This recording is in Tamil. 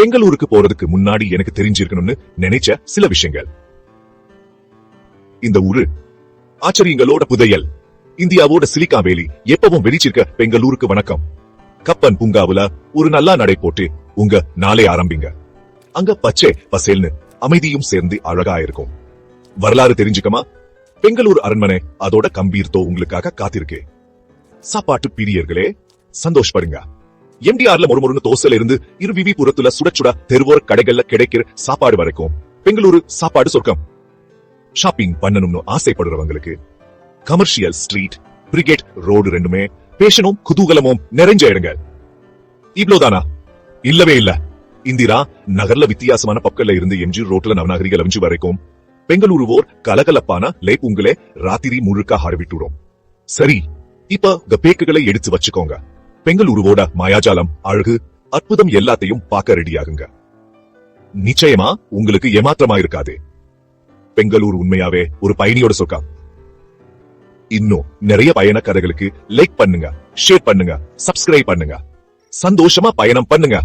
பெங்களூருக்கு போறதுக்கு முன்னாடி எனக்கு தெரிஞ்சிருக்கணும்னு நினைச்ச சில விஷயங்கள். இந்த ஊரு ஆச்சரியங்களோட புதையல். இந்தியாவோட சிலிக்கான் வேலி எப்பவும் வெளிச்சிருக்க பெங்களூருக்கு வணக்கம். கப்பன் பூங்காவுல ஒரு நல்லா நடை போட்டு உங்க நாளை ஆரம்பிங்க. அங்க பச்சை பசேல்னு அமைதியும் சேர்ந்து அழகா இருக்கும். வரலாறு தெரிஞ்சுக்கமா? பெங்களூர் அரண்மனை அதோட கம்பீர்த்தோ உங்களுக்காக காத்திருக்கு. சாப்பாட்டு பிரியர்களே சந்தோஷப்படுங்க. எம்டிஆர்ல மொறுமொறுன்னு தோசையில இருந்து இருவிவி புறத்துல சுடச்சுட தெருவோர கடைகள்ல கிடைக்கிற சாப்பாடு வரைக்கும் பெங்களூரு சாப்பாடு சொர்க்கம். ஷாப்பிங் பண்ணணும்னு ஆசைப்படுறவங்களுக்கு கமர்ஷியல் ஸ்ட்ரீட், பிரிகேட் ரோடு ரெண்டுமே பேஷனும் குதூகலமும் நிறைஞ்ச இடங்க. இவ்வளவுதானா? இல்லவே இல்ல. இந்திரா நகர்ல வித்தியாசமான பக்கத்துல இருந்து எம்ஜி ரோட்ல நவநாகரிக லவஞ்சு வரைக்கும் பெங்களூருவோர் கலகலப்பான லேப் உங்களே ராத்திரி முழுக்க ஆரம்பிட்டுடும். சரி, இப்ப பேக்குகளை எடுத்து வச்சுக்கோங்க. பெங்களூருவோட மாயாஜாலம், அழகு, அற்புதம் எல்லாத்தையும் பார்க்க ரெடியாகுங்க. நிச்சயமா உங்களுக்கு ஏமாற்றமா இருக்காது. பெங்களூர் உண்மையாவே ஒரு பயணியோட சொர்க்கம். இன்னும் நிறைய பயண கதைகளுக்கு லைக் பண்ணுங்க, ஷேர் பண்ணுங்க, சப்ஸ்கிரைப் பண்ணுங்க. சந்தோஷமா பயணம் பண்ணுங்க.